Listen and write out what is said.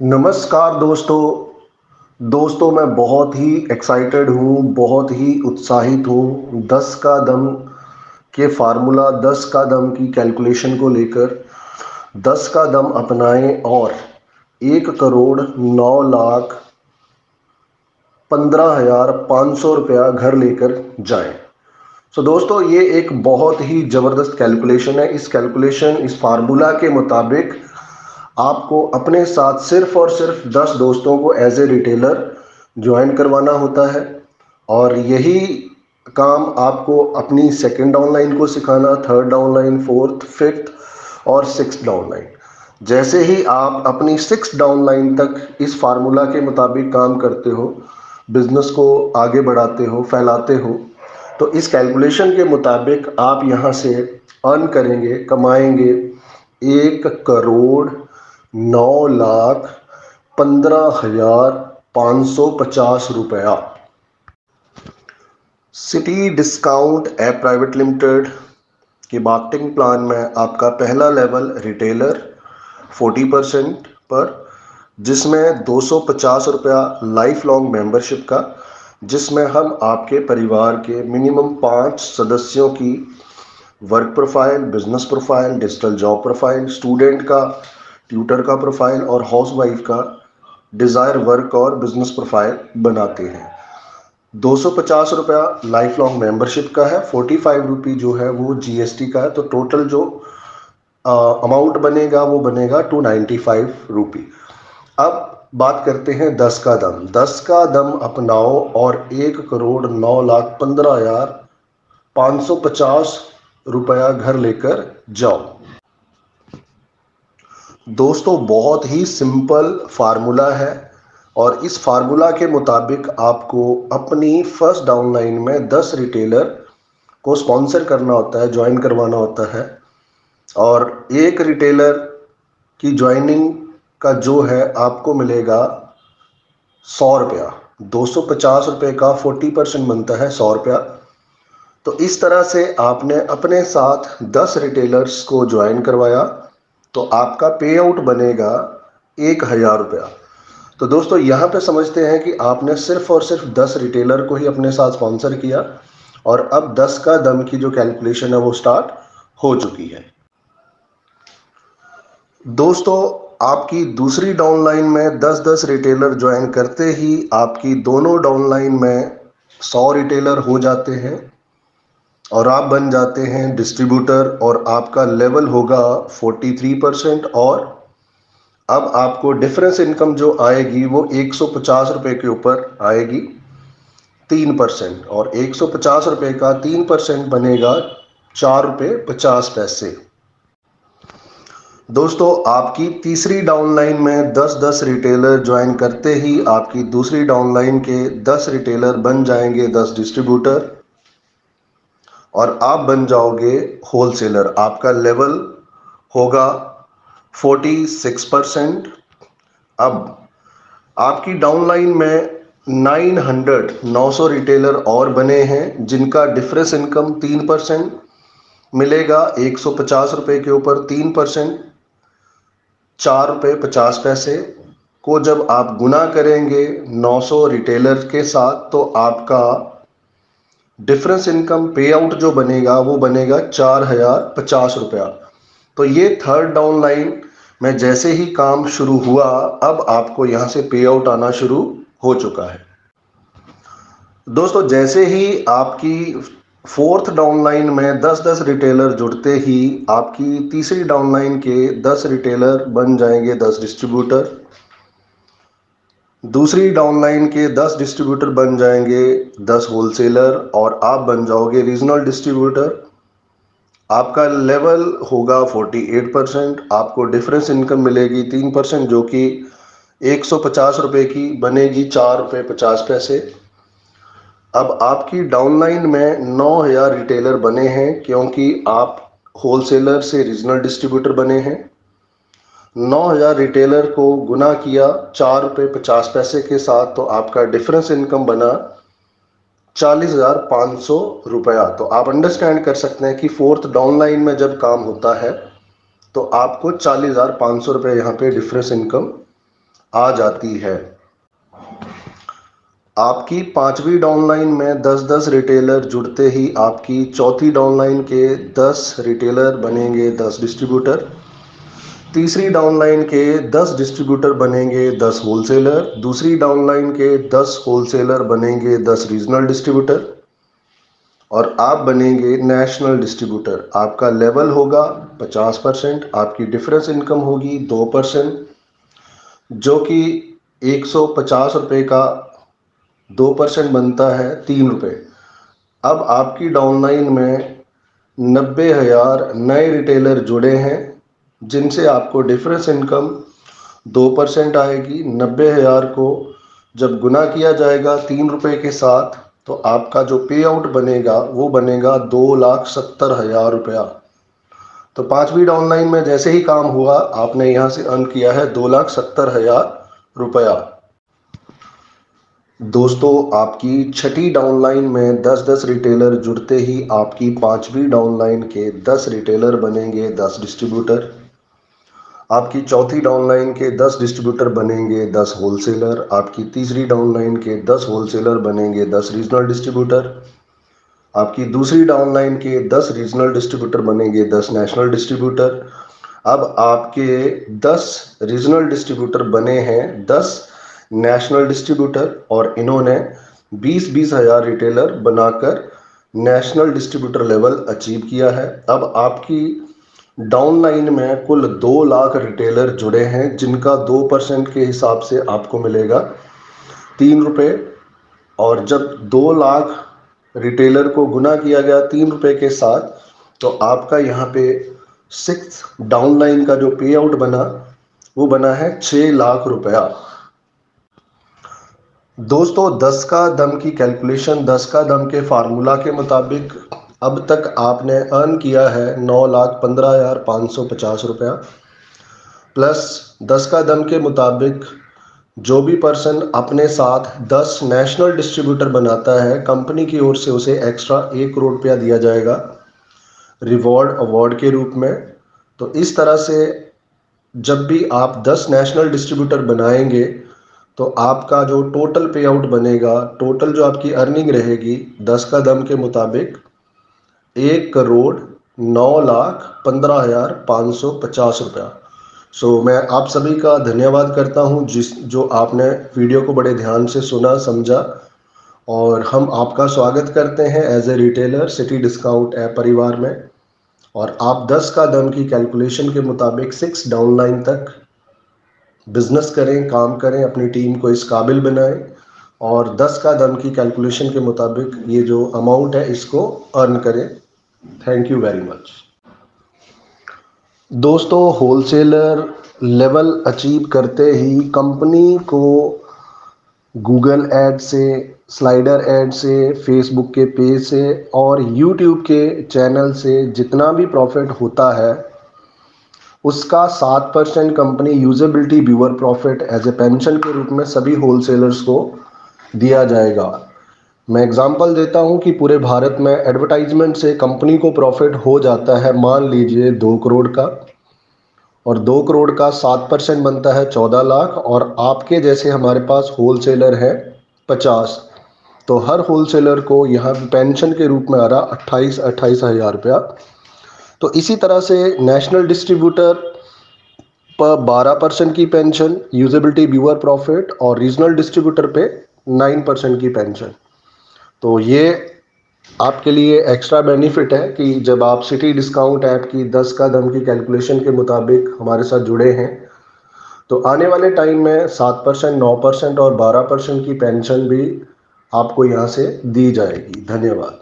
नमस्कार दोस्तों मैं बहुत ही एक्साइटेड हूँ, बहुत ही उत्साहित हूँ 10 का दम के फार्मूला, 10 का दम की कैलकुलेशन को लेकर। 10 का दम अपनाएं और 1,09,15,500 रुपया घर लेकर जाएं। दोस्तों, ये एक बहुत ही ज़बरदस्त कैलकुलेशन है। इस फार्मूला के मुताबिक आपको अपने साथ सिर्फ और सिर्फ 10 दोस्तों को एज ए रिटेलर ज्वाइन करवाना होता है, और यही काम आपको अपनी सेकंड डाउनलाइन को सिखाना, थर्ड डाउनलाइन, फोर्थ, फिफ्थ और सिक्स डाउनलाइन। जैसे ही आप अपनी सिक्स डाउनलाइन तक इस फार्मूला के मुताबिक काम करते हो, बिजनेस को आगे बढ़ाते हो, फैलाते हो, तो इस कैलकुलेशन के मुताबिक आप यहाँ से अर्न करेंगे, कमाएंगे 1,09,15,550 रुपया। City discount app private limited के मार्केटिंग प्लान में आपका पहला लेवल रिटेलर 40% पर, जिसमें 250 रुपया लाइफ लॉन्ग मेंबरशिप का, जिसमें हम आपके परिवार के मिनिमम 5 सदस्यों की work profile, business profile, digital job profile, student का, ट्यूटर का प्रोफाइल और हाउसवाइफ का डिज़ायर वर्क और बिजनेस प्रोफाइल बनाते हैं। 250 रुपया लाइफ लॉन्ग मेंबरशिप का है, 45 रुपी जो है वो जीएसटी का है, तो टोटल जो अमाउंट बनेगा वो बनेगा 295 रुपी। अब बात करते हैं 10 का दम। 10 का दम अपनाओ और 1,09,15,550 रुपया घर लेकर जाओ। दोस्तों, बहुत ही सिंपल फार्मूला है, और इस फार्मूला के मुताबिक आपको अपनी फर्स्ट डाउनलाइन में 10 रिटेलर को स्पॉन्सर करना होता है, ज्वाइन करवाना होता है, और एक रिटेलर की ज्वाइनिंग का जो है आपको मिलेगा 100 रुपया। 250 रुपये का 40% बनता है 100 रुपया। तो इस तरह से आपने अपने साथ 10 रिटेलर्स को ज्वाइन करवाया, तो आपका पे आउट बनेगा 1,000 रुपया। तो दोस्तों, यहाँ पे समझते हैं कि आपने सिर्फ और सिर्फ 10 रिटेलर को ही अपने साथ स्पॉन्सर किया, और अब 10 का दम की जो कैलकुलेशन है वो स्टार्ट हो चुकी है। दोस्तों, आपकी दूसरी डाउनलाइन में 10-10 रिटेलर ज्वाइन करते ही आपकी दोनों डाउनलाइन में 100 रिटेलर हो जाते हैं, और आप बन जाते हैं डिस्ट्रीब्यूटर, और आपका लेवल होगा 43%। और अब आपको डिफरेंस इनकम जो आएगी वो 150 रुपये के ऊपर आएगी 3%, और 150 रुपये का 3% बनेगा 4 रुपये 50 पैसे। दोस्तों, आपकी तीसरी डाउनलाइन में 10-10 रिटेलर ज्वाइन करते ही आपकी दूसरी डाउनलाइन के 10 रिटेलर बन जाएंगे 10 डिस्ट्रीब्यूटर, और आप बन जाओगे होलसेलर। आपका लेवल होगा 46%। अब आपकी डाउनलाइन में 900 रिटेलर और बने हैं, जिनका डिफरेंस इनकम 3% मिलेगा। 150 रुपये के ऊपर 3%, 4 रुपये 50 पैसे को जब आप गुना करेंगे 900 रिटेलर के साथ, तो आपका डिफरेंस इनकम पे आउट जो बनेगा वो बनेगा 4,050 रुपया। तो ये थर्ड डाउनलाइन में जैसे ही काम शुरू हुआ, अब आपको यहाँ से पे आउट आना शुरू हो चुका है। दोस्तों, जैसे ही आपकी फोर्थ डाउनलाइन में 10-10 रिटेलर जुड़ते ही आपकी तीसरी डाउनलाइन के 10 रिटेलर बन जाएंगे 10 डिस्ट्रीब्यूटर, दूसरी डाउनलाइन के 10 डिस्ट्रीब्यूटर बन जाएंगे 10 होलसेलर, और आप बन जाओगे रीजनल डिस्ट्रीब्यूटर। आपका लेवल होगा 48%। आपको डिफरेंस इनकम मिलेगी 3%, जो कि 150 रुपये की बनेगी 4 रुपये 50 पैसे। अब आपकी डाउनलाइन में 9,000 रिटेलर बने हैं, क्योंकि आप होलसेलर से रीजनल डिस्ट्रीब्यूटर बने हैं। 9,000 रिटेलर को गुना किया 4 रुपये 50 पैसे के साथ, तो आपका डिफरेंस इनकम बना 40,500 रुपया। तो आप अंडरस्टैंड कर सकते हैं कि फोर्थ डाउनलाइन में जब काम होता है तो आपको 40,500 रुपये यहाँ पे डिफरेंस इनकम आ जाती है। आपकी 5वीं डाउनलाइन में 10-10 रिटेलर जुड़ते ही आपकी चौथी डाउनलाइन के 10 रिटेलर बनेंगे 10 डिस्ट्रीब्यूटर। तीसरी डाउनलाइन के 10 डिस्ट्रीब्यूटर बनेंगे 10 होलसेलर। दूसरी डाउनलाइन के 10 होलसेलर बनेंगे 10 रीजनल डिस्ट्रीब्यूटर और आप बनेंगे नेशनल डिस्ट्रीब्यूटर। आपका लेवल होगा 50%, आपकी डिफरेंस इनकम होगी 2%, जो कि 150 रुपये का 2% बनता है 3 रुपये। अब आपकी डाउनलाइन में 90,000 नए रिटेलर जुड़े हैं, जिनसे आपको डिफरेंस इनकम 2% आएगी। 90,000 को जब गुना किया जाएगा 3 रुपये के साथ, तो आपका जो पे आउट बनेगा वो बनेगा 2,70,000 रुपया। तो 5वीं डाउनलाइन में जैसे ही काम हुआ, आपने यहाँ से अर्न किया है 2,70,000 रुपया। दोस्तों, आपकी छठी डाउनलाइन में 10-10 रिटेलर जुड़ते ही आपकी 5वीं डाउनलाइन के 10 रिटेलर बनेंगे 10 डिस्ट्रीब्यूटर। आपकी चौथी डाउनलाइन के 10 डिस्ट्रीब्यूटर बनेंगे 10 होलसेलर। आपकी तीसरी डाउनलाइन के 10 होलसेलर बनेंगे 10 रीजनल डिस्ट्रीब्यूटर। आपकी दूसरी डाउनलाइन के 10 रीजनल डिस्ट्रीब्यूटर बनेंगे 10 नेशनल डिस्ट्रीब्यूटर। अब आपके 10 रीजनल डिस्ट्रीब्यूटर बने हैं 10 नेशनल डिस्ट्रीब्यूटर और इन्होंने 20-20 हज़ार रिटेलर बनाकर नेशनल डिस्ट्रीब्यूटर लेवल अचीव किया है। अब आपकी डाउनलाइन में कुल 2 लाख रिटेलर जुड़े हैं, जिनका 2% के हिसाब से आपको मिलेगा 3 रुपये। और जब 2 लाख रिटेलर को गुना किया गया 3 रुपये के साथ, तो आपका यहाँ पे 6th डाउनलाइन का जो पे आउट बना वो बना है 6 लाख रुपया। दोस्तों, 10 का दम की कैलकुलेशन 10 का दम के फार्मूला के मुताबिक अब तक आपने अर्न किया है 9,15,550 रुपया, प्लस 10 का दम के मुताबिक जो भी पर्सन अपने साथ 10 नेशनल डिस्ट्रीब्यूटर बनाता है, कंपनी की ओर से उसे एक्स्ट्रा 1 करोड़ रुपया दिया जाएगा रिवॉर्ड अवार्ड के रूप में। तो इस तरह से जब भी आप 10 नेशनल डिस्ट्रीब्यूटर बनाएंगे, तो आपका जो टोटल पे आउट बनेगा, टोटल जो आपकी अर्निंग रहेगी 10 का दम के मुताबिक 1,09,15,550 रुपया। सो मैं आप सभी का धन्यवाद करता हूं जो आपने वीडियो को बड़े ध्यान से सुना समझा, और हम आपका स्वागत करते हैं as a retailer city discount app परिवार में। और आप 10 का दम की कैलकुलेशन के मुताबिक 6 डाउनलाइन तक बिजनेस करें, काम करें, अपनी टीम को इस काबिल बनाएं और 10 का दम की कैलकुलेशन के मुताबिक ये जो अमाउंट है इसको अर्न करें। Thank you very much. दोस्तों, होलसेलर लेवल अचीव करते ही कंपनी को गूगल ऐड से, स्लाइडर ऐड से, फेसबुक के पेज से और यूट्यूब के चैनल से जितना भी प्रॉफिट होता है, उसका 7% company usability viewer profit as a pension के रूप में सभी होलसेलर्स को दिया जाएगा। मैं एग्जांपल देता हूं कि पूरे भारत में एडवर्टाइजमेंट से कंपनी को प्रॉफिट हो जाता है, मान लीजिए 2 करोड़ का, और 2 करोड़ का 7% बनता है 14 लाख, और आपके जैसे हमारे पास होलसेलर है 50, तो हर होलसेलर को यहाँ पेंशन के रूप में आ रहा 28 हज़ार रुपया। तो इसी तरह से नेशनल डिस्ट्रीब्यूटर पर 12% की पेंशन, यूजेबिलिटी व्यूअर प्रॉफिट, और रीजनल डिस्ट्रीब्यूटर पे 9% की पेंशन। तो ये आपके लिए एक्स्ट्रा बेनिफिट है कि जब आप सिटी डिस्काउंट ऐप की 10 का दम की कैलकुलेशन के मुताबिक हमारे साथ जुड़े हैं, तो आने वाले टाइम में 7%, 9% और 12% की पेंशन भी आपको यहाँ से दी जाएगी। धन्यवाद।